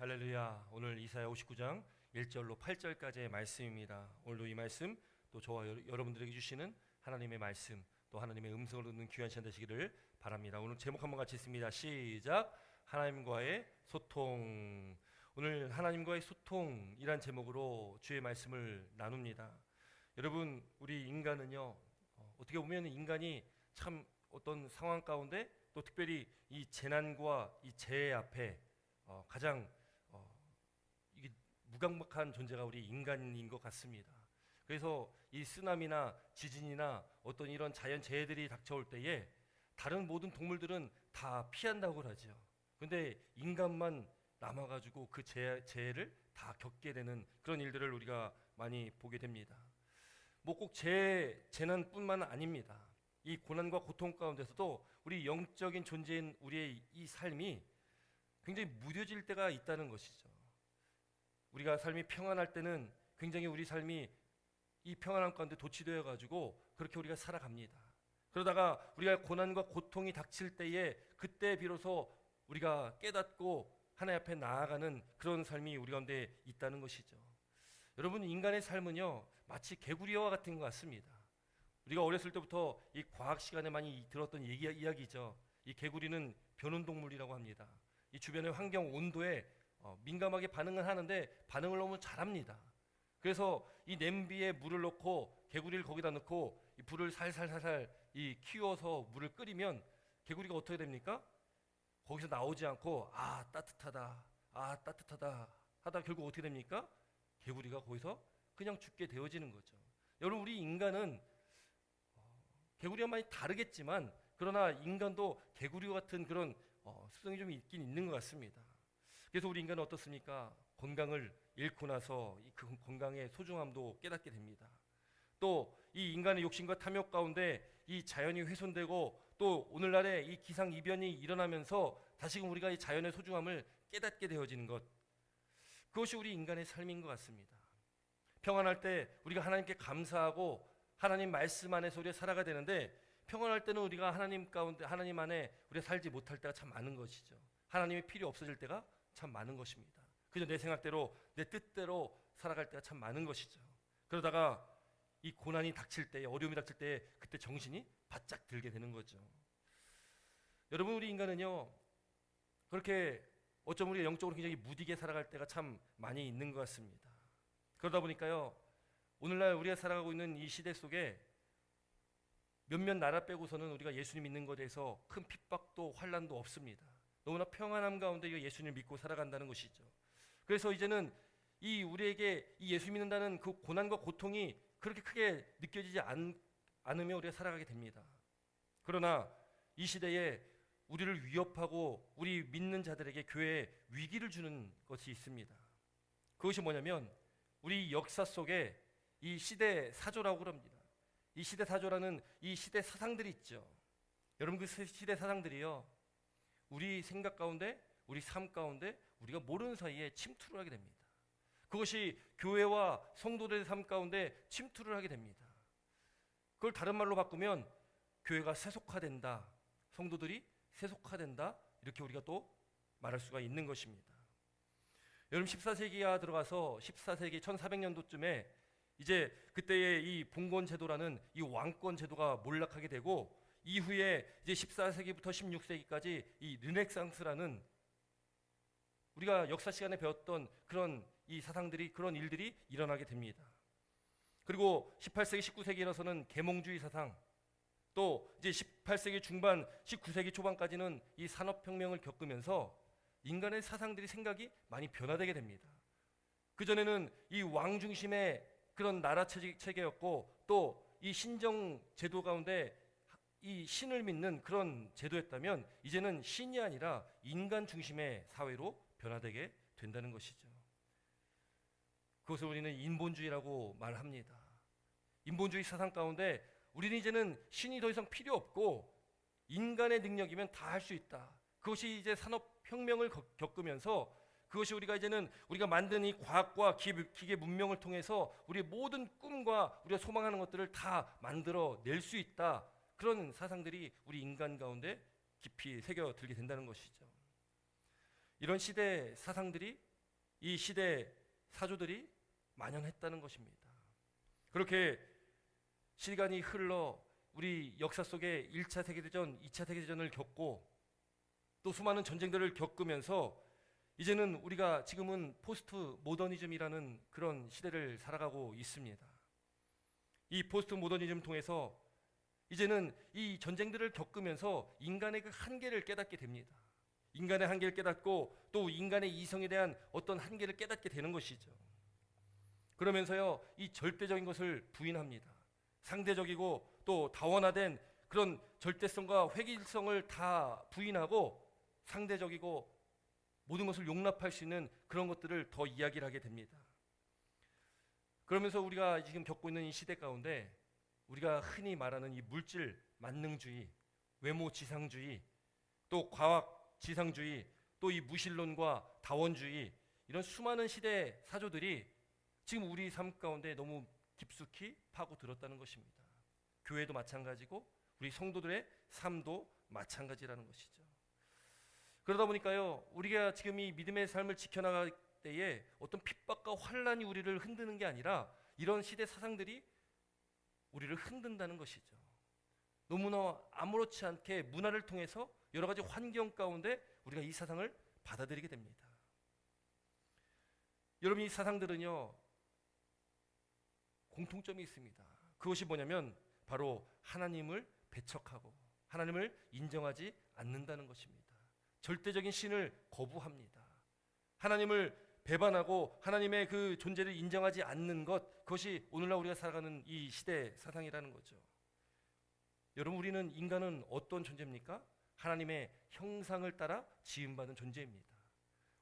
할렐루야. 오늘 이사야 59장 1절로 8절까지의 말씀입니다. 오늘도 이 말씀 또 저와 여러분들에게 주시는 하나님의 말씀 또 하나님의 음성을 듣는 귀한 시간 되시기를 바랍니다. 오늘 제목 한번 같이 읽습니다. 시작. 하나님과의 소통. 오늘 하나님과의 소통이란 제목으로 주의 말씀을 나눕니다. 여러분, 우리 인간은요, 어떻게 보면 인간이 참 어떤 상황 가운데 또 특별히 이 재난과 이 재해 앞에 가장 이게 무감각한 존재가 우리 인간인 것 같습니다. 그래서 이 쓰나미나 지진이나 어떤 이런 자연 재해들이 닥쳐올 때에 다른 모든 동물들은 다 피한다고 하죠. 근데 인간만 남아가지고 그 재해를 다 겪게 되는 그런 일들을 우리가 많이 보게 됩니다. 뭐 꼭 재난뿐만 아닙니다. 이 고난과 고통 가운데서도 우리 영적인 존재인 우리의 이 삶이 굉장히 무뎌질 때가 있다는 것이죠. 우리가 삶이 평안할 때는 굉장히 우리 삶이 이 평안함 가운데 도취되어 가지고 그렇게 우리가 살아갑니다. 그러다가 우리가 고난과 고통이 닥칠 때에 그때 비로소 우리가 깨닫고 하나님 앞에 나아가는 그런 삶이 우리 가운데 있다는 것이죠. 여러분, 인간의 삶은요 마치 개구리와 같은 것 같습니다. 우리가 어렸을 때부터 이 과학 시간에 많이 들었던 이야기죠. 이 개구리는 변온동물이라고 합니다. 이 주변의 환경 온도에 민감하게 반응을 하는데 반응을 너무 잘합니다. 그래서 이 냄비에 물을 넣고 개구리를 거기다 넣고 이 불을 살살살살 키워서 물을 끓이면 개구리가 어떻게 됩니까? 거기서 나오지 않고 따뜻하다 하다 결국 어떻게 됩니까? 개구리가 거기서 그냥 죽게 되어지는 거죠. 여러분, 우리 인간은 개구리와 많이 다르겠지만 그러나 인간도 개구리와 같은 그런 습성이 좀 있긴 있는 것 같습니다. 그래서 우리 인간은 어떻습니까? 건강을 잃고 나서 그 건강의 소중함도 깨닫게 됩니다. 또 이 인간의 욕심과 탐욕 가운데 이 자연이 훼손되고 또 오늘날의 이 기상 이변이 일어나면서 다시금 우리가 이 자연의 소중함을 깨닫게 되어지는 것, 그것이 우리 인간의 삶인 것 같습니다. 평안할 때 우리가 하나님께 감사하고 하나님 말씀 안에서 우리가 살아가야 되는데 평안할 때는 우리가 하나님 가운데 하나님 안에 우리가 살지 못할 때가 참 많은 것이죠. 하나님의 필요 없어질 때가 참 많은 것입니다. 그저 내 생각대로 내 뜻대로 살아갈 때가 참 많은 것이죠. 그러다가 이 고난이 닥칠 때, 어려움이 닥칠 때 그때 정신이 바짝 들게 되는 거죠. 여러분, 우리 인간은요 그렇게 어쩌면 우리가 영적으로 굉장히 무디게 살아갈 때가 참 많이 있는 것 같습니다. 그러다 보니까요 오늘날 우리가 살아가고 있는 이 시대 속에 몇몇 나라 빼고서는 우리가 예수님 믿는 것에 대해서 큰 핍박도 환난도 없습니다. 너무나 평안함 가운데 예수님을 믿고 살아간다는 것이죠. 그래서 이제는 우리에게 이 예수 믿는다는 그 고난과 고통이 그렇게 크게 느껴지지 않으며 우리가 살아가게 됩니다. 그러나 이 시대에 우리를 위협하고 우리 믿는 자들에게 교회에 위기를 주는 것이 있습니다. 그것이 뭐냐면 우리 역사 속에 이 시대 사조라고 합니다. 이 시대 사조라는 이 시대 사상들이 있죠. 여러분, 그 시대 사상들이요 우리 생각 가운데 우리 삶 가운데 우리가 모르는 사이에 침투를 하게 됩니다. 그것이 교회와 성도들의 삶 가운데 침투를 하게 됩니다. 그걸 다른 말로 바꾸면 교회가 세속화된다, 성도들이 세속화된다, 이렇게 우리가 또 말할 수가 있는 것입니다. 여러분, 14세기가 들어가서 14세기 1400년도쯤에 이제 그때의 이 봉건 제도라는 이 왕권 제도가 몰락하게 되고 이후에 이제 14세기부터 16세기까지 이 르네상스라는 우리가 역사 시간에 배웠던 그런 이 사상들이, 그런 일들이 일어나게 됩니다. 그리고 18세기 19세기에서는 계몽주의 사상, 또 이제 18세기 중반 19세기 초반까지는 이 산업혁명을 겪으면서 인간의 사상들이, 생각이 많이 변화되게 됩니다. 그전에는 이 왕 중심의 그런 나라 체계였고 또 이 신정 제도 가운데 이 신을 믿는 그런 제도였다면 이제는 신이 아니라 인간 중심의 사회로 변화되게 된다는 것이죠. 그것을 우리는 인본주의라고 말합니다. 인본주의 사상 가운데 우리는 이제는 신이 더 이상 필요 없고 인간의 능력이면 다 할 수 있다. 그것이 이제 산업혁명을 겪으면서 그것이 우리가 만든 이 과학과 기계 문명을 통해서 우리의 모든 꿈과 우리가 소망하는 것들을 다 만들어 낼 수 있다. 그런 사상들이 우리 인간 가운데 깊이 새겨들게 된다는 것이죠. 이런 시대 사상들이 이 시대 사조들이 만연했다는 것입니다. 그렇게 시간이 흘러 우리 역사 속에 1차 세계대전, 2차 세계대전을 겪고 또 수많은 전쟁들을 겪으면서 이제는 우리가 지금은 포스트 모더니즘이라는 그런 시대를 살아가고 있습니다. 이 포스트 모더니즘 통해서 이제는 이 전쟁들을 겪으면서 인간의 그 한계를 깨닫게 됩니다. 인간의 한계를 깨닫고 또 인간의 이성에 대한 어떤 한계를 깨닫게 되는 것이죠. 그러면서요, 이 절대적인 것을 부인합니다. 상대적이고 또 다원화된 그런 절대성과 획일성을 다 부인하고 상대적이고 모든 것을 용납할 수 있는 그런 것들을 더 이야기를 하게 됩니다. 그러면서 우리가 지금 겪고 있는 이 시대 가운데 우리가 흔히 말하는 이 물질 만능주의, 외모 지상주의, 또 과학 지상주의, 또 이 무신론과 다원주의, 이런 수많은 시대 사조들이 지금 우리 삶 가운데 너무 깊숙이 파고들었다는 것입니다. 교회도 마찬가지고 우리 성도들의 삶도 마찬가지라는 것이죠. 그러다 보니까요, 우리가 지금 이 믿음의 삶을 지켜나갈 때에 어떤 핍박과 환란이 우리를 흔드는 게 아니라 이런 시대 사상들이 우리를 흔든다는 것이죠. 너무나 아무렇지 않게 문화를 통해서 여러 가지 환경 가운데 우리가 이 사상을 받아들이게 됩니다. 여러분, 이 사상들은요, 공통점이 있습니다. 그것이 뭐냐면 바로 하나님을 배척하고 하나님을 인정하지 않는다는 것입니다. 절대적인 신을 거부합니다. 하나님을 배반하고 하나님의 그 존재를 인정하지 않는 것, 그것이 오늘날 우리가 살아가는 이 시대 사상이라는 거죠. 여러분, 우리는 인간은 어떤 존재입니까? 하나님의 형상을 따라 지음받은 존재입니다.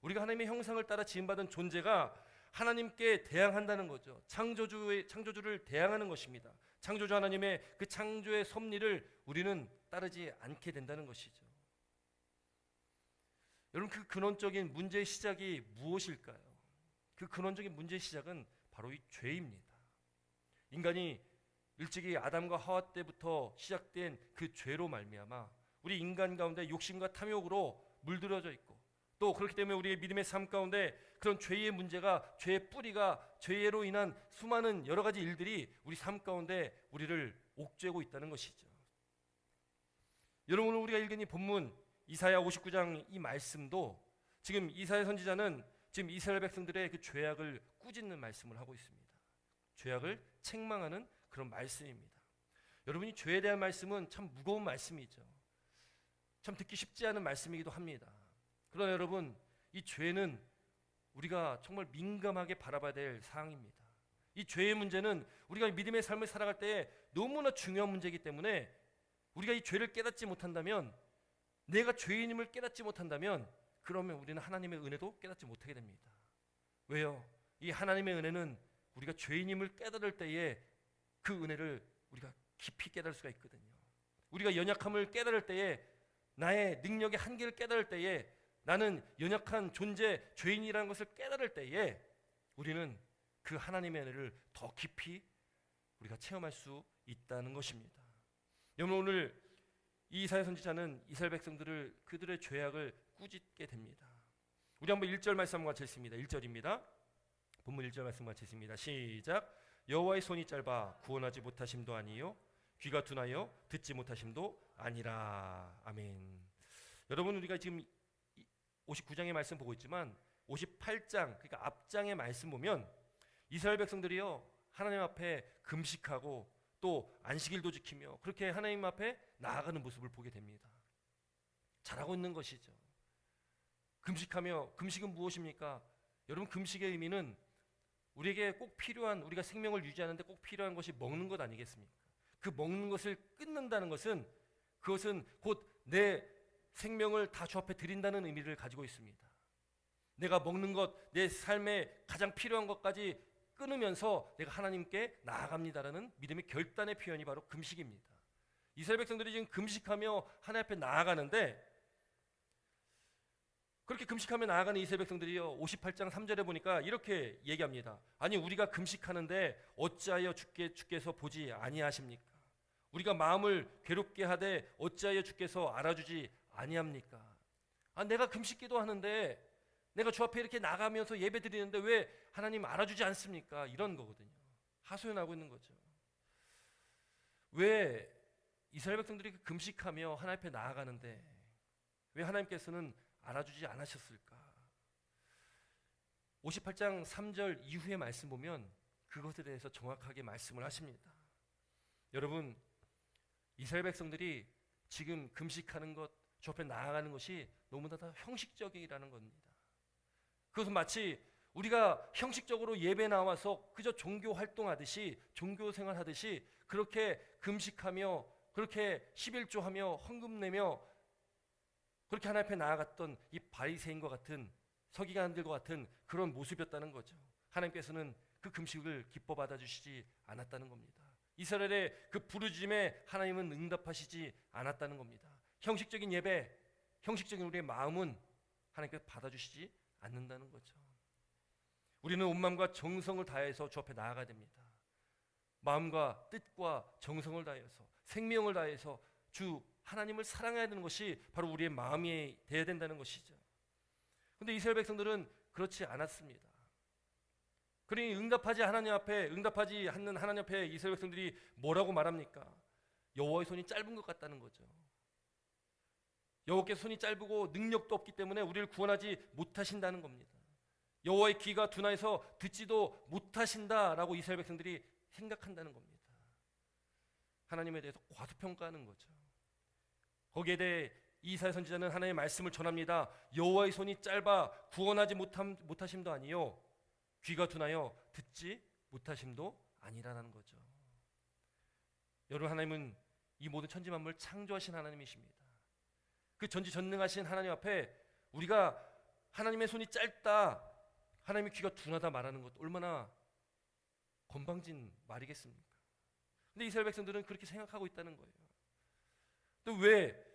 우리가 하나님의 형상을 따라 지음받은 존재가 하나님께 대항한다는 거죠. 창조주를 대항하는 것입니다. 창조주 하나님의 그 창조의 섭리를 우리는 따르지 않게 된다는 것이죠. 여러분, 그 근원적인 문제의 시작이 무엇일까요? 그 근원적인 문제의 시작은 바로 이 죄입니다. 인간이 일찍이 아담과 하와 때부터 시작된 그 죄로 말미암아 우리 인간 가운데 욕심과 탐욕으로 물들어져 있고, 또 그렇기 때문에 우리의 믿음의 삶 가운데 그런 죄의 문제가, 죄의 뿌리가, 죄로 인한 수많은 여러 가지 일들이 우리 삶 가운데 우리를 옥죄고 있다는 것이죠. 여러분, 오늘 우리가 읽은 이 본문 이사야 59장 이 말씀도 지금 이사야 선지자는 지금 이스라엘 백성들의 그 죄악을 꾸짖는 말씀을 하고 있습니다. 죄악을 책망하는 그런 말씀입니다. 여러분이 죄에 대한 말씀은 참 무거운 말씀이죠. 참 듣기 쉽지 않은 말씀이기도 합니다. 그러나 여러분, 이 죄는 우리가 정말 민감하게 바라봐야 될 사항입니다. 이 죄의 문제는 우리가 믿음의 삶을 살아갈 때 너무나 중요한 문제이기 때문에 우리가 이 죄를 깨닫지 못한다면, 내가 죄인임을 깨닫지 못한다면, 그러면 우리는 하나님의 은혜도 깨닫지 못하게 됩니다. 왜요? 이 하나님의 은혜는 우리가 죄인임을 깨달을 때에 그 은혜를 우리가 깊이 깨달을 수가 있거든요. 우리가 연약함을 깨달을 때에, 나의 능력의 한계를 깨달을 때에, 나는 연약한 존재, 죄인이라는 것을 깨달을 때에 우리는 그 하나님의 은혜를 더 깊이 우리가 체험할 수 있다는 것입니다. 여러분, 오늘 이 이사야 선지자는 이스라엘 백성들을, 그들의 죄악을 꾸짖게 됩니다. 우리 한번 1절 말씀 같이 읽습니다. 1절입니다. 본문 1절 말씀 같이 읽습니다. 시작. 여호와의 손이 짧아 구원하지 못하심도 아니요, 귀가 둔하여 듣지 못하심도 아니라. 아멘. 여러분, 우리가 지금 59장의 말씀 보고 있지만 58장, 그러니까 앞장의 말씀 보면 이스라엘 백성들이요, 하나님 앞에 금식하고 또 안식일도 지키며 그렇게 하나님 앞에 나아가는 모습을 보게 됩니다. 잘하고 있는 것이죠. 금식하며, 금식은 무엇입니까? 여러분, 금식의 의미는 우리에게 꼭 필요한, 우리가 생명을 유지하는데 꼭 필요한 것이 먹는 것 아니겠습니까? 그 먹는 것을 끊는다는 것은, 그것은 곧 내 생명을 다 주 앞에 드린다는 의미를 가지고 있습니다. 내가 먹는 것, 내 삶에 가장 필요한 것까지 끊으면서 내가 하나님께 나아갑니다라는 믿음의 결단의 표현이 바로 금식입니다. 이스라엘 백성들이 지금 금식하며 하나님 앞에 나아가는데, 그렇게 금식하며 나아가는 이스라엘 백성들이요, 58장 3절에 보니까 이렇게 얘기합니다. 아니, 우리가 금식하는데 어찌하여 주께서 보지 아니하십니까? 우리가 마음을 괴롭게 하되 어찌하여 주께서 알아주지 아니합니까? 아, 내가 금식기도 하는데 내가 주 앞에 이렇게 나가면서 예배 드리는데 왜 하나님 알아주지 않습니까? 이런 거거든요. 하소연하고 있는 거죠. 왜 이스라엘 백성들이 금식하며 하나님 앞에 나아가는데 왜 하나님께서는 알아주지 않으셨을까? 58장 3절 이후의 말씀 보면 그것에 대해서 정확하게 말씀을 하십니다. 여러분, 이스라엘 백성들이 지금 금식하는 것, 주 앞에 나아가는 것이 너무나 다 형식적이라는 겁니다. 그것은 마치 우리가 형식적으로 예배 나와서 그저 종교 활동하듯이, 종교 생활하듯이 그렇게 금식하며 그렇게 11조하며 헌금 내며 그렇게 하나님 앞에 나아갔던 이 바리새인과 같은, 서기관들과 같은 그런 모습이었다는 거죠. 하나님께서는 그 금식을 기뻐 받아주시지 않았다는 겁니다. 이스라엘의 그 부르짖음에 하나님은 응답하시지 않았다는 겁니다. 형식적인 예배, 형식적인 우리의 마음은 하나님께서 받아주시지 않는다는 거죠. 우리는 온 마음과 정성을 다해서 주 앞에 나아가야 됩니다. 마음과 뜻과 정성을 다해서, 생명을 다해서 주 하나님을 사랑해야 되는 것이 바로 우리의 마음이 되어야 된다는 것이죠. 그런데 이스라엘 백성들은 그렇지 않았습니다. 그러니 응답하지 않는 하나님 앞에 이스라엘 백성들이 뭐라고 말합니까? 여호와의 손이 짧은 것 같다는 거죠. 여호와께서 손이 짧고 능력도 없기 때문에 우리를 구원하지 못하신다는 겁니다. 여호와의 귀가 둔하여서 듣지도 못하신다라고 이스라엘 백성들이 생각한다는 겁니다. 하나님에 대해서 과소평가하는 거죠. 거기에 대해 이사야 선지자는 하나님의 말씀을 전합니다. 여호와의 손이 짧아 구원하지 못하심도 아니요 귀가 둔하여 듣지 못하심도 아니라는 거죠. 여러분, 하나님은 이 모든 천지 만물을 창조하신 하나님이십니다. 그 전지전능하신 하나님 앞에 우리가 하나님의 손이 짧다, 하나님의 귀가 둔하다 말하는 것 얼마나 건방진 말이겠습니까? 근데 이스라엘 백성들은 그렇게 생각하고 있다는 거예요. 또 왜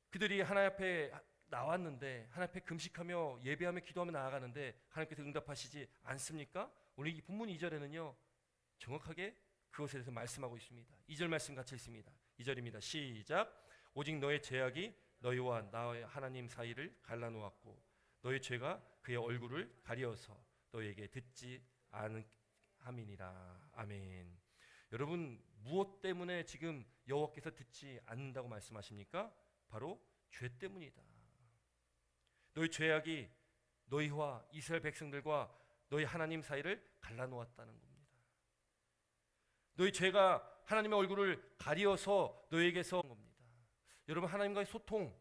그들이 하나님 앞에 나왔는데, 하나님 앞에 금식하며 예배하며 기도하며 나아가는데 하나님께서 응답하시지 않습니까? 오늘 이 본문 2절에는요 정확하게 그것에 대해서 말씀하고 있습니다. 2절 말씀 같이 읽습니다. 2절입니다. 시작. 오직 너의 죄악이 너희와 나의 하나님 사이를 갈라놓았고 너의 죄가 그의 얼굴을 가리어서 너에게 듣지 않음이니라. 아멘. 여러분, 무엇 때문에 지금 여호와께서 듣지 않는다고 말씀하십니까? 바로 죄 때문이다. 너희 죄악이 너희와 이스라엘 백성들과 너희 하나님 사이를 갈라놓았다는 겁니다. 너희 죄가 하나님의 얼굴을 가리어서 너희에게서 겁니다. 여러분, 하나님과의 소통,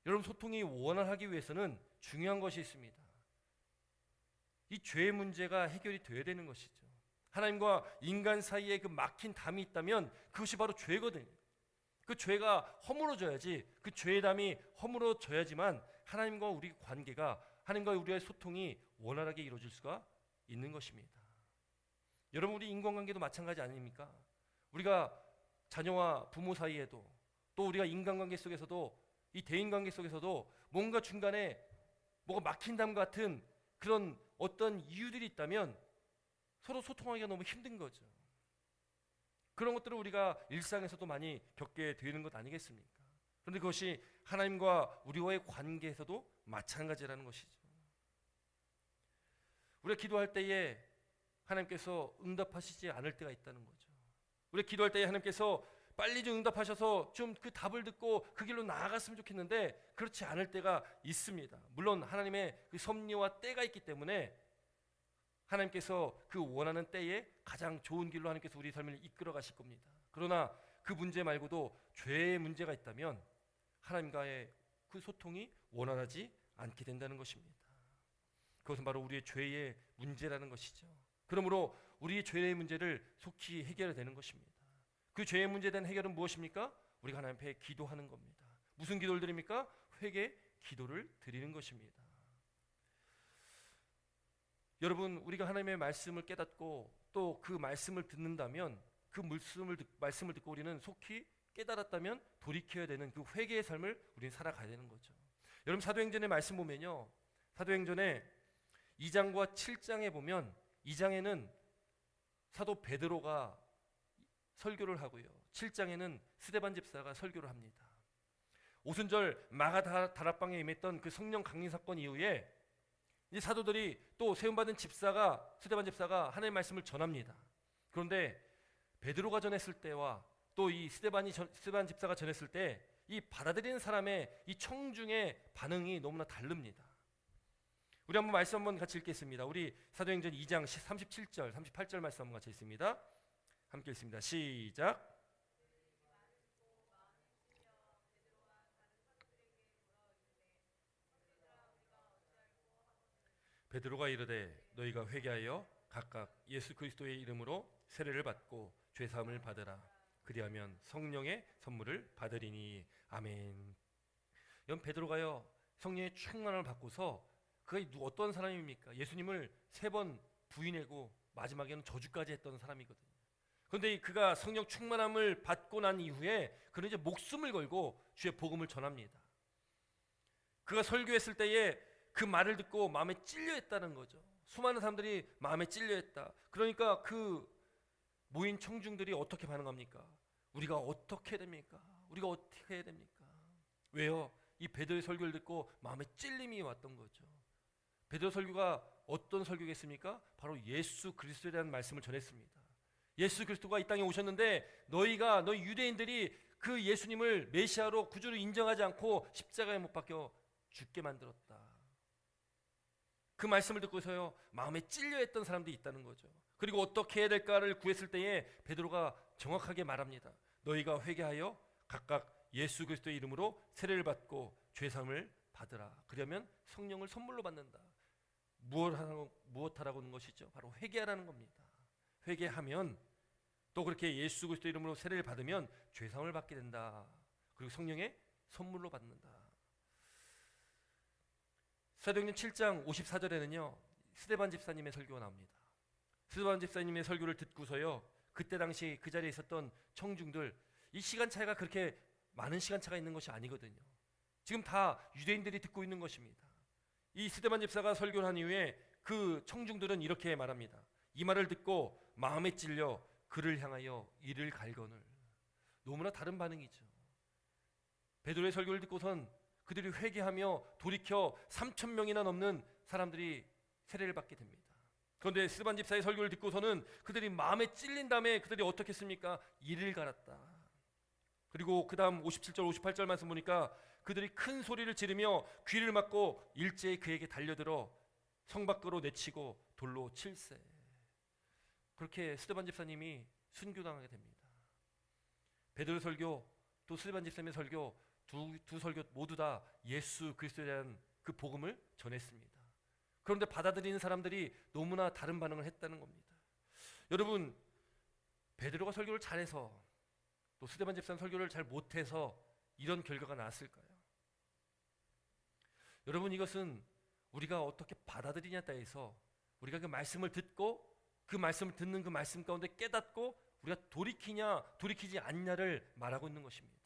여러분 소통이 원활하기 위해서는 중요한 것이 있습니다. 이 죄의 문제가 해결이 되어야 되는 것이죠. 하나님과 인간 사이에 그 막힌 담이 있다면 그것이 바로 죄거든요. 그 죄가 허물어져야지, 그 죄의 담이 허물어져야지만 하나님과 우리 관계가, 하나님과 우리의 소통이 원활하게 이루어질 수가 있는 것입니다. 여러분, 우리 인간관계도 마찬가지 아닙니까? 우리가 자녀와 부모 사이에도, 또 우리가 인간관계 속에서도, 이 대인관계 속에서도 뭔가 중간에 뭐가 막힌 담 같은 그런 어떤 이유들이 있다면 서로 소통하기가 너무 힘든 거죠. 그런 것들을 우리가 일상에서도 많이 겪게 되는 것 아니겠습니까? 그런데 그것이 하나님과 우리와의 관계에서도 마찬가지라는 것이죠. 우리가 기도할 때에 하나님께서 응답하시지 않을 때가 있다는 거죠. 우리가 기도할 때에 하나님께서 빨리 좀 응답하셔서 좀 그 답을 듣고 그 길로 나아갔으면 좋겠는데 그렇지 않을 때가 있습니다. 물론 하나님의 그 섭리와 때가 있기 때문에 하나님께서 그 원하는 때에 가장 좋은 길로 하나님께서 우리 삶을 이끌어 가실 겁니다. 그러나 그 문제 말고도 죄의 문제가 있다면 하나님과의 그 소통이 원활하지 않게 된다는 것입니다. 그것은 바로 우리의 죄의 문제라는 것이죠. 그러므로 우리의 죄의 문제를 속히 해결해야 되는 것입니다. 그 죄의 문제에 대한 해결은 무엇입니까? 우리가 하나님 앞에 기도하는 겁니다. 무슨 기도를 드립니까? 회개 기도를 드리는 것입니다. 여러분, 우리가 하나님의 말씀을 깨닫고 또 그 말씀을 듣는다면, 그 말씀을 듣고 우리는 속히 깨달았다면 돌이켜야 되는 그 회개의 삶을 우리는 살아가야 되는 거죠. 여러분, 사도행전의 말씀 보면요, 사도행전에 2장과 7장에 보면 2장에는 사도 베드로가 설교를 하고요, 7장에는 스데반 집사가 설교를 합니다. 오순절 마가 다락방에 임했던 그 성령 강림 사건 이후에 이제 사도들이 또 세움받은 스데반 집사가 하나님의 말씀을 전합니다. 그런데 베드로가 전했을 때와 또 이 스데반 집사가 전했을 때 이 받아들이는 사람의 이 청중의 반응이 너무나 다릅니다. 우리 한번 말씀 한번 같이 읽겠습니다. 우리 사도행전 2장 37절 38절 말씀 한번 같이 읽습니다. 함께 읽습니다. 시작. 베드로가 이르되 너희가 회개하여 각각 예수 그리스도의 이름으로 세례를 받고 죄 사함을 받으라. 그리하면 성령의 선물을 받으리니. 아멘. 연 베드로가요 성령의 충만함을 받고서 그가 어떤 사람입니까? 예수님을 3번 부인하고 마지막에는 저주까지 했던 사람이거든요. 그런데 그가 성령 충만함을 받고 난 이후에 그는 이제 목숨을 걸고 주의 복음을 전합니다. 그가 설교했을 때에 그 말을 듣고 마음에 찔려했다는 거죠. 수많은 사람들이 마음에 찔려했다. 그러니까 그 모인 청중들이 어떻게 반응합니까? 우리가 어떻게 해야 됩니까? 우리가 어떻게 해야 됩니까? 왜요? 이 베드로의 설교를 듣고 마음에 찔림이 왔던 거죠. 베드로 설교가 어떤 설교겠습니까? 바로 예수 그리스도에 대한 말씀을 전했습니다. 예수 그리스도가 이 땅에 오셨는데 너희 유대인들이 그 예수님을 메시아로 구주로 인정하지 않고 십자가에 못 박혀 죽게 만들었다. 그 말씀을 듣고서요 마음에 찔려했던 사람들이 있다는 거죠. 그리고 어떻게 해야 될까를 구했을 때에 베드로가 정확하게 말합니다. 너희가 회개하여 각각 예수 그리스도의 이름으로 세례를 받고 죄사함을 받으라. 그러면 성령을 선물로 받는다. 무엇하라는 것이죠? 바로 회개하라는 겁니다. 회개하면 또 그렇게 예수 그리스도 이름으로 세례를 받으면 죄사함을 받게 된다. 그리고 성령의 선물로 받는다. 사도행전 7장 54절에는요 스데반 집사님의 설교가 나옵니다. 스데반 집사님의 설교를 듣고서요 그때 당시 그 자리에 있었던 청중들, 이 시간 차이가 그렇게 많은 시간 차가 있는 것이 아니거든요. 지금 다 유대인들이 듣고 있는 것입니다. 이 스데반 집사가 설교를 한 이후에 그 청중들은 이렇게 말합니다. 이 말을 듣고 마음에 찔려 그를 향하여 이를 갈거늘. 너무나 다른 반응이죠. 베드로의 설교를 듣고선 그들이 회개하며 돌이켜 3,000명이나 넘는 사람들이 세례를 받게 됩니다. 그런데 스데반 집사의 설교를 듣고서는 그들이 마음에 찔린 다음에 그들이 어떻게 했습니까? 이를 갈았다. 그리고 그 다음 57절 58절 말씀 보니까 그들이 큰 소리를 지르며 귀를 막고 일제히 그에게 달려들어 성 밖으로 내치고 돌로 칠세. 그렇게 스데반 집사님이 순교당하게 됩니다. 베드로 설교 또 스데반 집사님의 설교 두 설교 모두 다 예수 그리스도에 대한 그 복음을 전했습니다. 그런데 받아들이는 사람들이 너무나 다른 반응을 했다는 겁니다. 여러분, 베드로가 설교를 잘해서 또 스데반 집사는 설교를 잘 못해서 이런 결과가 나왔을까요? 여러분, 이것은 우리가 어떻게 받아들이냐에 따라서 우리가 그 말씀을 듣고 그 말씀을 듣는 그 말씀 가운데 깨닫고 우리가 돌이키냐 돌이키지 않냐를 말하고 있는 것입니다.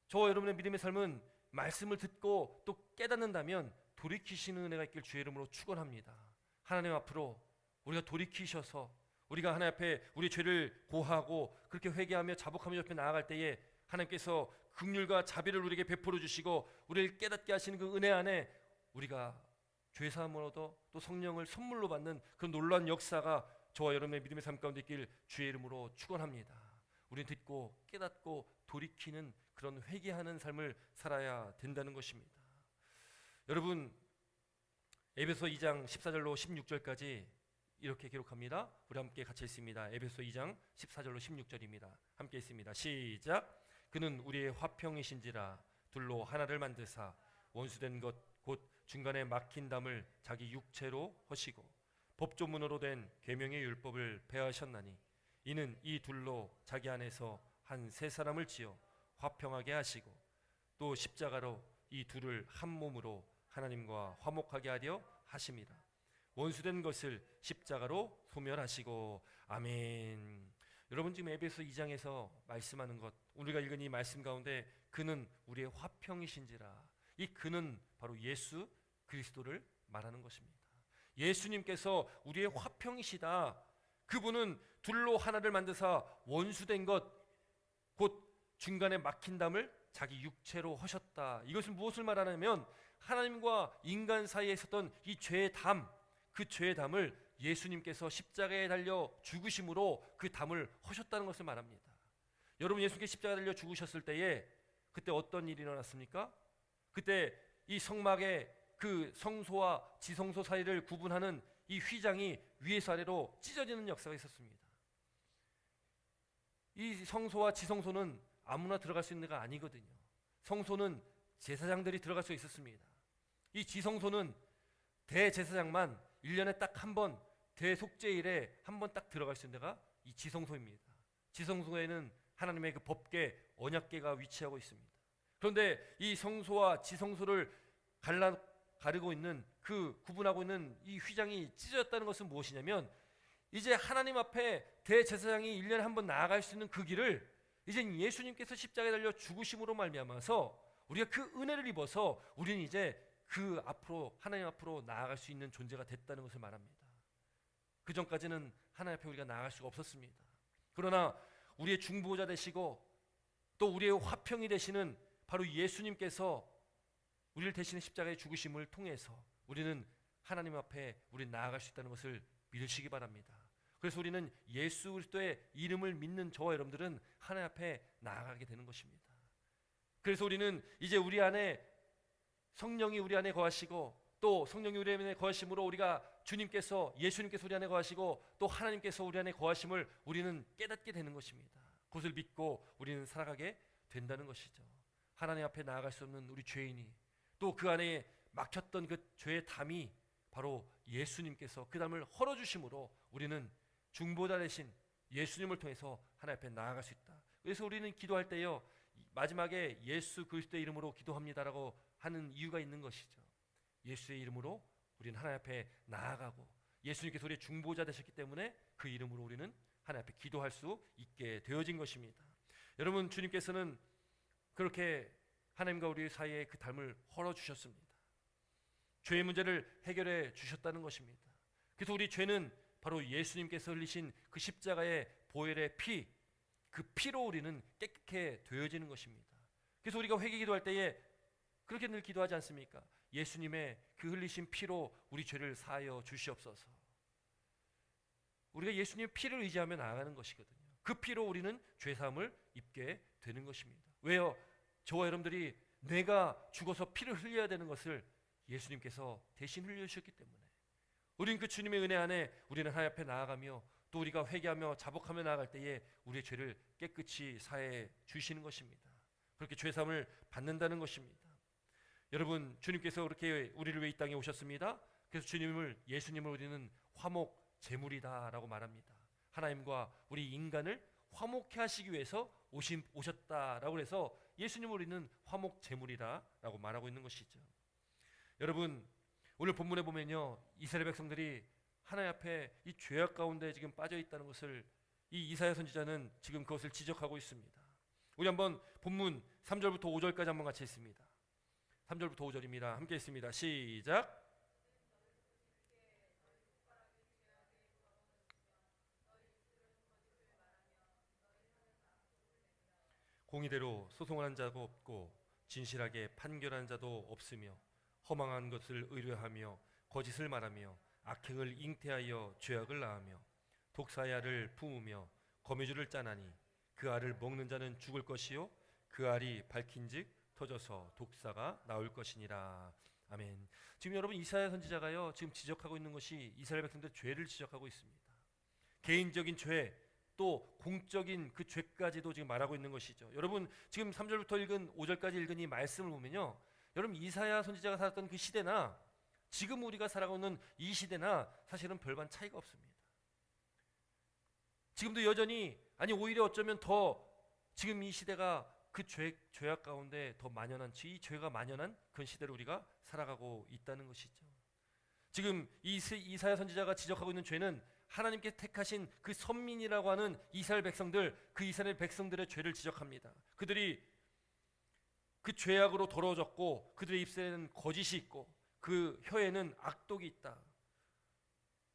저와 여러분의 믿음의 삶은 말씀을 듣고 또 깨닫는다면 돌이키시는 은혜가 있길 주의 이름으로 축원합니다. 하나님 앞으로 우리가 돌이키셔서 우리가 하나님 앞에 우리 죄를 고하고 그렇게 회개하며 자복하며 옆에 나아갈 때에 하나님께서 긍휼과 자비를 우리에게 베풀어 주시고 우리를 깨닫게 하시는 그 은혜 안에 우리가 죄사함을 얻어 또 성령을 선물로 받는 그런 놀라운 역사가 저와 여러분의 믿음의 삶 가운데 있길 주의 이름으로 축원합니다. 우리는 듣고 깨닫고 돌이키는 그런 회개하는 삶을 살아야 된다는 것입니다. 여러분, 에베소 2장 14절로 16절까지 이렇게 기록합니다. 우리 함께 같이 읽습니다. 에베소 2장 14절로 16절입니다. 함께 읽습니다. 시작. 그는 우리의 화평이신지라 둘로 하나를 만드사 원수된 것 곧 중간에 막힌 담을 자기 육체로 허시고 법조문으로 된 계명의 율법을 폐하셨나니 이는 이 둘로 자기 안에서 한 세 사람을 지어 화평하게 하시고 또 십자가로 이 둘을 한 몸으로 하나님과 화목하게 하려 하심이라. 원수된 것을 십자가로 소멸하시고. 아멘. 여러분, 지금 에베소 2장에서 말씀하는 것, 우리가 읽은 이 말씀 가운데 그는 우리의 화평이신지라, 이 그는 바로 예수 그리스도를 말하는 것입니다. 예수님께서 우리의 화평이시다. 그분은 둘로 하나를 만드사 원수된 것 곧 중간에 막힌 담을 자기 육체로 하셨다. 이것은 무엇을 말하냐면 하나님과 인간 사이에 있었던 이 죄의 담, 그 죄의 담을 예수님께서 십자가에 달려 죽으심으로 그 담을 하셨다는 것을 말합니다. 여러분, 예수님께 십자가에 달려 죽으셨을 때에 그때 어떤 일이 일어났습니까? 그때 이 성막의 그 성소와 지성소 사이를 구분하는 이 휘장이 위에서 아래로 찢어지는 역사가 있었습니다. 이 성소와 지성소는 아무나 들어갈 수 있는 데가 아니거든요. 성소는 제사장들이 들어갈 수 있었습니다. 이 지성소는 대제사장만 1년에 딱 한 번, 대속죄일에 한 번 딱 들어갈 수 있는 데가 이 지성소입니다. 지성소에는 하나님의 그 법궤, 언약궤가 위치하고 있습니다. 그런데 이 성소와 지성소를 가르고 있는 그 구분하고 있는 이 휘장이 찢어졌다는 것은 무엇이냐면 이제 하나님 앞에 대제사장이 1년에 한 번 나아갈 수 있는 그 길을 이제 예수님께서 십자가에 달려 죽으심으로 말미암아서 우리가 그 은혜를 입어서 우리는 이제 그 앞으로 하나님 앞으로 나아갈 수 있는 존재가 됐다는 것을 말합니다. 그 전까지는 하나님 앞에 우리가 나아갈 수가 없었습니다. 그러나 우리의 중보자 되시고 또 우리의 화평이 되시는 바로 예수님께서 우리를 대신해 십자가에 죽으심을 통해서 우리는 하나님 앞에 우리 나아갈 수 있다는 것을 믿으시기 바랍니다. 그래서 우리는 예수 그리스도의 이름을 믿는 저와 여러분들은 하나님 앞에 나아가게 되는 것입니다. 그래서 우리는 이제 우리 안에 성령이 우리 안에 거하시고 또 성령이 우리 안에 거하심으로 우리가 주님께서 예수님께서 우리 안에 거하시고 또 하나님께서 우리 안에 거하심을 우리는 깨닫게 되는 것입니다. 그것을 믿고 우리는 살아가게 된다는 것이죠. 하나님 앞에 나아갈 수 없는 우리 죄인이 또 그 안에 막혔던 그 죄의 담이 바로 예수님께서 그 담을 헐어주심으로 우리는 중보자 되신 예수님을 통해서 하나님 앞에 나아갈 수 있다. 그래서 우리는 기도할 때요 마지막에 예수 그리스도의 이름으로 기도합니다라고 하는 이유가 있는 것이죠. 예수의 이름으로 우리는 하나님 앞에 나아가고 예수님께서 우리의 중보자 되셨기 때문에 그 이름으로 우리는 하나님 앞에 기도할 수 있게 되어진 것입니다. 여러분, 주님께서는 그렇게 하나님과 우리 사이에 그 담을 헐어주셨습니다. 죄의 문제를 해결해 주셨다는 것입니다. 그래서 우리 죄는 바로 예수님께서 흘리신 그 십자가의 보혈의 피, 그 피로 우리는 깨끗해 되어지는 것입니다. 그래서 우리가 회개 기도할 때에 그렇게 늘 기도하지 않습니까? 예수님의 그 흘리신 피로 우리 죄를 사하여 주시옵소서. 우리가 예수님의 피를 의지하며 나아가는 것이거든요. 그 피로 우리는 죄사함을 입게 되는 것입니다. 왜요? 저와 여러분들이 내가 죽어서 피를 흘려야 되는 것을 예수님께서 대신 흘려주셨기 때문에 우리는 그 주님의 은혜 안에 우리는 하나님 앞에 나아가며 또 우리가 회개하며 자복하며 나아갈 때에 우리의 죄를 깨끗이 사해 주시는 것입니다. 그렇게 죄사함을 받는다는 것입니다. 여러분, 주님께서 그렇게 우리를 위해 이 땅에 오셨습니다. 그래서 예수님을 우리는 화목 제물이다라고 말합니다. 하나님과 우리 인간을 화목해 하시기 위해서 오셨다라고 해서 예수님을 우리는 화목 제물이다라고 말하고 있는 것이죠. 여러분, 오늘 본문에 보면요 이스라엘 백성들이 하나님 앞에 이 죄악 가운데 지금 빠져 있다는 것을 이 이사야 선지자는 지금 그것을 지적하고 있습니다. 우리 한번 본문 3절부터 5절까지 한번 같이 읽습니다. 3절부터 5절입니다. 함께 읽습니다. 시작. 공의대로 소송하는 자도 없고 진실하게 판결하는 자도 없으며 허망한 것을 의뢰하며 거짓을 말하며 악행을 잉태하여 죄악을 낳으며 독사의 알을 품으며 거미줄을 짜나니 그 알을 먹는 자는 죽을 것이요 그 알이 밝힌즉 터져서 독사가 나올 것이니라. 아멘. 지금 여러분 이사야 선지자가요 지금 지적하고 있는 것이 이스라엘 백성들의 죄를 지적하고 있습니다. 개인적인 죄 또 공적인 그 죄까지도 지금 말하고 있는 것이죠. 여러분 지금 3절부터 읽은 5절까지 읽은 이 말씀을 보면요 여러분 이사야 선지자가 살았던 그 시대나 지금 우리가 살아가고 있는 이 시대나 사실은 별반 차이가 없습니다. 지금도 여전히 아니 오히려 어쩌면 더 지금 이 시대가 그 죄악 가운데 더 만연한 이 죄가 만연한 그런 시대를 우리가 살아가고 있다는 것이죠. 지금 이사야 선지자가 지적하고 있는 죄는 하나님께 택하신 그 선민이라고 하는 이스라엘 백성들, 그 이스라엘 백성들의 죄를 지적합니다. 그들이 그 죄악으로 더러워졌고 그들의 입술에는 거짓이 있고 그 혀에는 악독이 있다.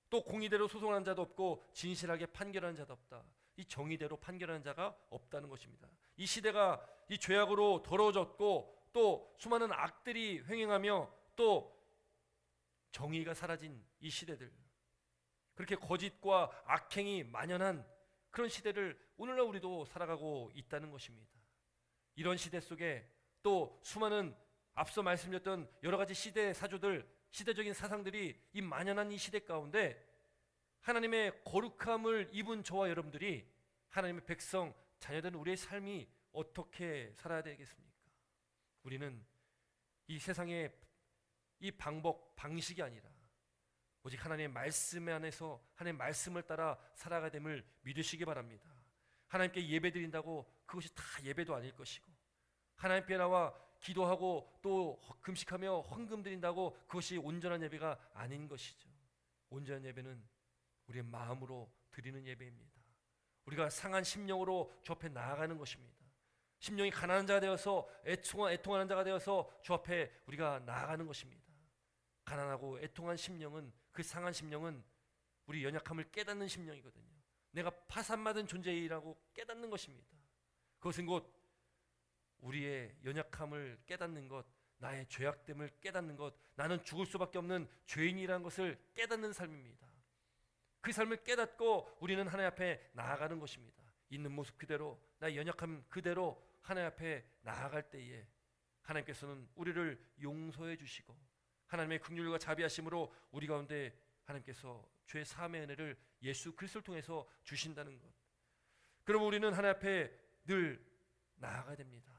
또 공의대로 소송하는 자도 없고 진실하게 판결하는 자도 없다. 이 정의대로 판결하는 자가 없다는 것입니다. 이 시대가 이 죄악으로 더러워졌고 또 수많은 악들이 횡행하며 또 정의가 사라진 이 시대들, 그렇게 거짓과 악행이 만연한 그런 시대를 오늘날 우리도 살아가고 있다는 것입니다. 이런 시대 속에 또 수많은 앞서 말씀드렸던 여러 가지 시대 사조들, 시대적인 사상들이 이 만연한 이 시대 가운데 하나님의 거룩함을 입은 저와 여러분들이 하나님의 백성, 자녀된 우리의 삶이 어떻게 살아야 되겠습니까? 우리는 이 세상의 이 방식이 아니라 오직 하나님의 말씀 안에서 하나님의 말씀을 따라 살아가야 됨을 믿으시기 바랍니다. 하나님께 예배드린다고 그것이 다 예배도 아닐 것이고, 하나님께 나와 기도하고 또 금식하며 헌금 드린다고 그것이 온전한 예배가 아닌 것이죠. 온전한 예배는 우리의 마음으로 드리는 예배입니다. 우리가 상한 심령으로 주 앞에 나아가는 것입니다. 심령이 가난한 자가 되어서 애통하는 자가 되어서 주 앞에 우리가 나아가는 것입니다. 가난하고 애통한 심령은, 그 상한 심령은 우리 연약함을 깨닫는 심령이거든요. 내가 파산받은 존재이라고 깨닫는 것입니다. 그것은 곧 우리의 연약함을 깨닫는 것, 나의 죄악됨을 깨닫는 것, 나는 죽을 수밖에 없는 죄인이라는 것을 깨닫는 삶입니다. 그 삶을 깨닫고 우리는 하나님 앞에 나아가는 것입니다. 있는 모습 그대로, 나의 연약함 그대로 하나님 앞에 나아갈 때에 하나님께서는 우리를 용서해 주시고 하나님의 긍휼과 자비하심으로 우리 가운데 하나님께서 죄 사함의 은혜를 예수 그리스도를 통해서 주신다는 것. 그럼 우리는 하나님 앞에 늘 나아가야 됩니다.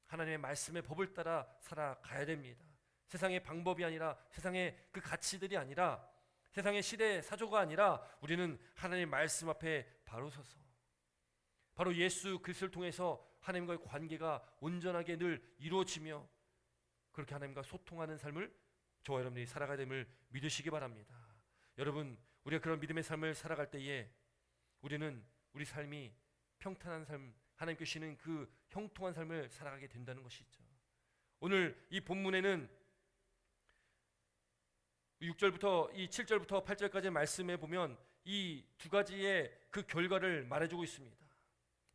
하나님의 말씀의 법을 따라 살아가야 됩니다. 세상의 방법이 아니라, 세상의 그 가치들이 아니라, 세상의 시대 사조가 아니라 우리는 하나님의 말씀 앞에 바로 서서 바로 예수 그리스도를 통해서 하나님과의 관계가 온전하게 늘 이루어지며 그렇게 하나님과 소통하는 삶을 저와 여러분이 살아가야 됨을 믿으시기 바랍니다. 여러분, 우리가 그런 믿음의 삶을 살아갈 때에 우리는 우리 삶이 평탄한 삶, 하나님께 주시는 그 형통한 삶을 살아가게 된다는 것이죠. 오늘 이 본문에는 6절부터 이 7절부터 8절까지 말씀해 보면 이 두 가지의 그 결과를 말해주고 있습니다.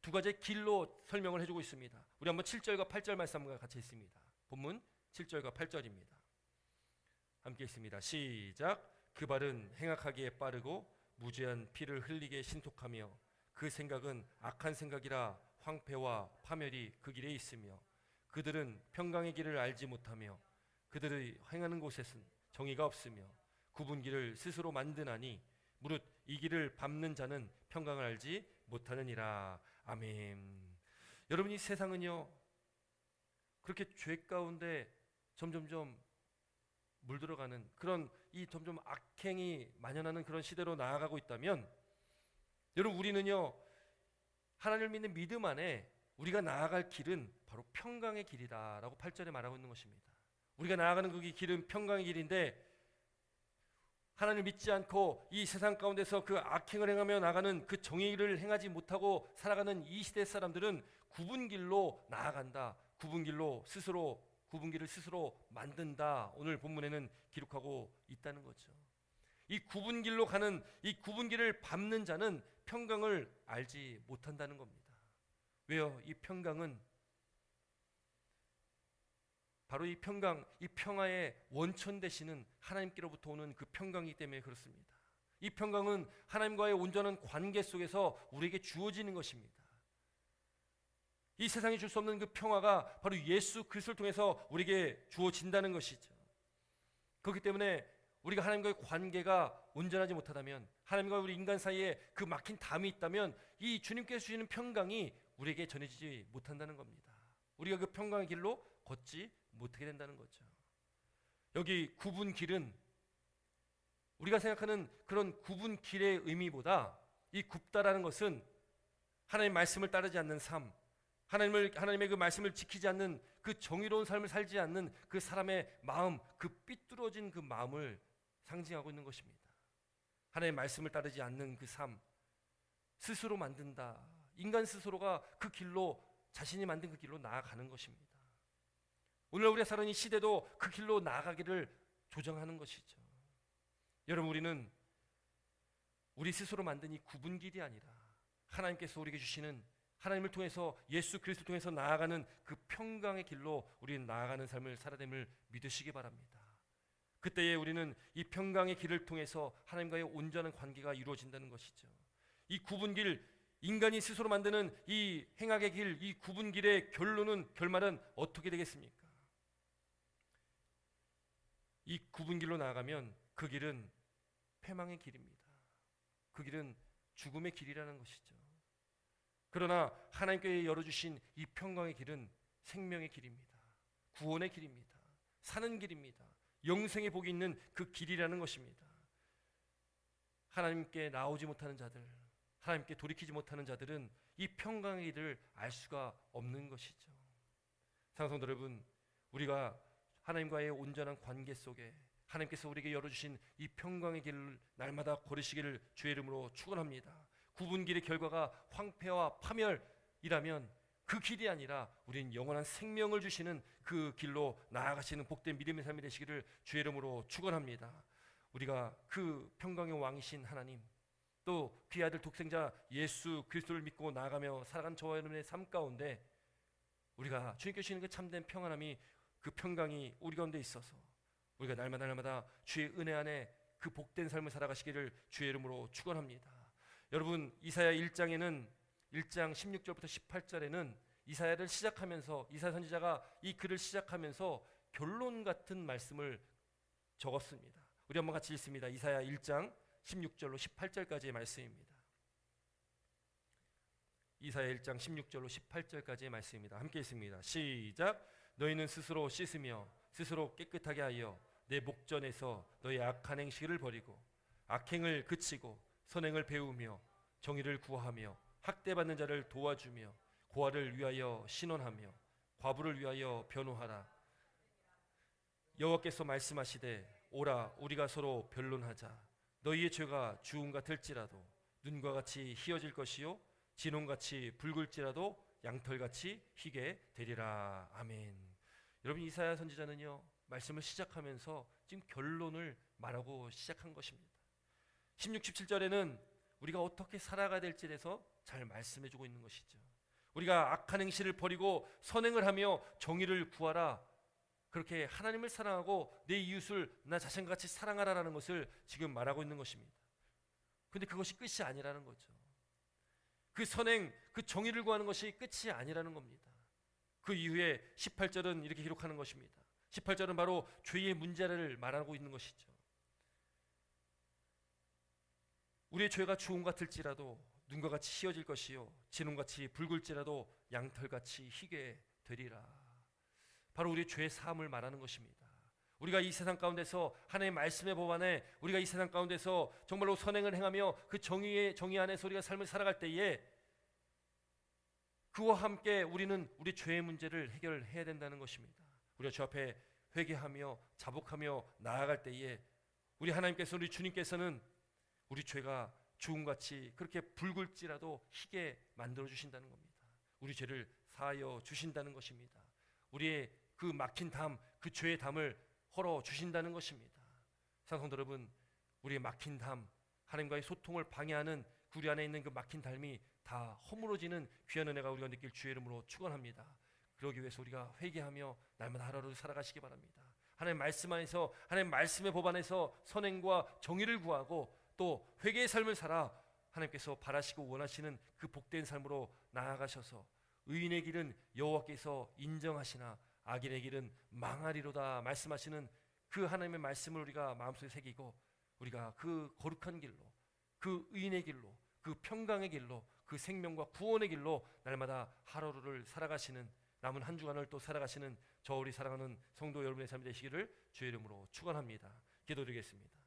두 가지의 길로 설명을 해주고 있습니다. 우리 한번 7절과 8절 말씀과 같이 있습니다. 본문 7절과 8절입니다. 함께 있습니다. 시작. 그 발은 행악하기에 빠르고 무죄한 피를 흘리게 신속하며 그 생각은 악한 생각이라 황폐와 파멸이 그 길에 있으며 그들은 평강의 길을 알지 못하며 그들의 행하는 곳에는 정의가 없으며 굽은 길을 스스로 만드나니 무릇 이 길을 밟는 자는 평강을 알지 못하느니라. 아멘. 여러분, 이 세상은요 그렇게 죄 가운데 점점점 물들어가는 그런 이 점점 악행이 만연하는 그런 시대로 나아가고 있다면 여러분, 우리는요 하나님을 믿는 믿음 안에 우리가 나아갈 길은 바로 평강의 길이다라고 8절에 말하고 있는 것입니다. 우리가 나아가는 그 길은 평강의 길인데 하나님을 믿지 않고 이 세상 가운데서 그 악행을 행하며 나가는 그 정의를 행하지 못하고 살아가는 이 시대 사람들은 굽은 길로 나아간다. 굽은 길을 스스로 만든다. 오늘 본문에는 기록하고 있다는 거죠. 이 굽은 길로 가는 이 굽은 길을 밟는 자는 평강을 알지 못한다는 겁니다. 왜요? 이 평강은 바로 이 평강, 이 평화의 원천 되시는 하나님께로부터 오는 그 평강이기 때문에 그렇습니다. 이 평강은 하나님과의 온전한 관계 속에서 우리에게 주어지는 것입니다. 이 세상이 줄 수 없는 그 평화가 바로 예수 그리스도를 통해서 우리에게 주어진다는 것이죠. 그렇기 때문에 우리가 하나님과의 관계가 온전하지 못하다면, 하나님과 우리 인간 사이에 그 막힌 담이 있다면 이 주님께서 주시는 평강이 우리에게 전해지지 못한다는 겁니다. 우리가 그 평강의 길로 걷지 못하게 된다는 거죠. 여기 굽은 길은 우리가 생각하는 그런 굽은 길의 의미보다 이 굽다라는 것은 하나님의 말씀을 따르지 않는 삶, 하나님의 그 말씀을 지키지 않는 그 정의로운 삶을 살지 않는 그 사람의 마음, 그 삐뚤어진 그 마음을 상징하고 있는 것입니다. 하나님의 말씀을 따르지 않는 그 삶, 스스로 만든다. 인간 스스로가 그 길로, 자신이 만든 그 길로 나아가는 것입니다. 오늘 우리가 사는 이 시대도 그 길로 나아가기를 조정하는 것이죠. 여러분, 우리는 우리 스스로 만든 이 굽은 길이 아니라 하나님께서 우리에게 주시는 하나님을 통해서 예수 그리스도를 통해서 나아가는 그 평강의 길로 우리는 나아가는 삶을 살아됨을 믿으시기 바랍니다. 그때에 우리는 이 평강의 길을 통해서 하나님과의 온전한 관계가 이루어진다는 것이죠. 이 굽은 길, 인간이 스스로 만드는 이 행악의 길, 이 굽은 길의 결말은 어떻게 되겠습니까? 이 굽은 길로 나아가면 그 길은 패망의 길입니다. 그 길은 죽음의 길이라는 것이죠. 그러나 하나님께 열어주신 이 평강의 길은 생명의 길입니다. 구원의 길입니다. 사는 길입니다. 영생의 복이 있는 그 길이라는 것입니다. 하나님께 나오지 못하는 자들, 하나님께 돌이키지 못하는 자들은 이 평강의 길을 알 수가 없는 것이죠. 사랑하는 여러분, 우리가 하나님과의 온전한 관계 속에 하나님께서 우리에게 열어주신 이 평강의 길을 날마다 걸으시기를 주의 이름으로 축원합니다. 굽은 길의 결과가 황폐와 파멸이라면 그 길이 아니라 우리는 영원한 생명을 주시는 그 길로 나아가시는 복된 믿음의 삶이 되시기를 주의 이름으로 축원합니다. 우리가 그 평강의 왕이신 하나님, 또 그의 아들 독생자 예수 그리스도를 믿고 나아가며 살아간 저와 여러분의 삶 가운데 우리가 주님께 주시는 그 참된 평안함이, 그 평강이 우리 가운데 있어서 우리가 날마다 주의 은혜 안에 그 복된 삶을 살아가시기를 주의 이름으로 축원합니다. 여러분, 이사야 1장 16절부터 18절에는 이사야를 시작하면서 이사야 선지자가 이 글을 시작하면서 결론 같은 말씀을 적었습니다. 우리 한번 같이 읽습니다. 이사야 1장 16절로 18절까지의 말씀입니다. 이사야 1장 16절로 18절까지의 말씀입니다. 함께 읽습니다. 시작. 너희는 스스로 씻으며 스스로 깨끗하게 하여 내 목전에서 너희 악한 행실을 버리고 악행을 그치고 선행을 배우며 정의를 구하며 학대받는 자를 도와주며 고아를 위하여 신원하며 과부를 위하여 변호하라. 여호와께서 말씀하시되 오라 우리가 서로 변론하자. 너희의 죄가 주홍 같을지라도 눈과 같이 희어질 것이요 진홍같이 붉을지라도 양털같이 희게 되리라. 아멘. 여러분, 이사야 선지자는요 말씀을 시작하면서 지금 결론을 말하고 시작한 것입니다. 16, 17절에는 우리가 어떻게 살아가야 될지에 대해서 잘 말씀해주고 있는 것이죠. 우리가 악한 행실을 버리고 선행을 하며 정의를 구하라, 그렇게 하나님을 사랑하고 내 이웃을 나 자신같이 사랑하라라는 것을 지금 말하고 있는 것입니다. 그런데 그것이 끝이 아니라는 거죠. 그 선행, 그 정의를 구하는 것이 끝이 아니라는 겁니다. 그 이후에 18절은 이렇게 기록하는 것입니다. 18절은 바로 죄의 문제를 말하고 있는 것이죠. 우리의 죄가 주홍 같을지라도 눈과 같이 희어질 것이요 진홍같이 붉을지라도 양털같이 희게 되리라. 바로 우리의 죄의 사함을 말하는 것입니다. 우리가 이 세상 가운데서 하나님의 말씀의 법 안에 우리가 이 세상 가운데서 정말로 선행을 행하며 그 정의 안에서 우리가 삶을 살아갈 때에 그와 함께 우리는 우리 죄의 문제를 해결해야 된다는 것입니다. 우리가 주 앞에 회개하며 자복하며 나아갈 때에 우리 하나님께서, 우리 주님께서는 우리 죄가 주홍같이 그렇게 붉을지라도 희게 만들어 주신다는 겁니다. 우리 죄를 사하여 주신다는 것입니다. 우리의 그 막힌 담, 그 죄의 담을 헐어 주신다는 것입니다. 사랑하는 여러분, 우리의 막힌 담, 하나님과의 소통을 방해하는 우리 안에 있는 그 막힌 담이 다 허물어지는 귀한 은혜가 우리가 느낄 주의 이름으로 축원합니다. 그러기 위해서 우리가 회개하며 날마다 하루를 살아가시기 바랍니다. 하나님 말씀 안에서, 하나님 말씀의 법 안에서 선행과 정의를 구하고 또 회개의 삶을 살아 하나님께서 바라시고 원하시는 그 복된 삶으로 나아가셔서 의인의 길은 여호와께서 인정하시나 악인의 길은 망하리로다 말씀하시는 그 하나님의 말씀을 우리가 마음속에 새기고 우리가 그 거룩한 길로, 그 의인의 길로, 그 평강의 길로, 그 생명과 구원의 길로 날마다 하루를 살아가시는, 남은 한 주간을 또 살아가시는 저 우리 사랑하는 성도 여러분의 삶이 되시기를 주의 이름으로 축원합니다. 기도드리겠습니다.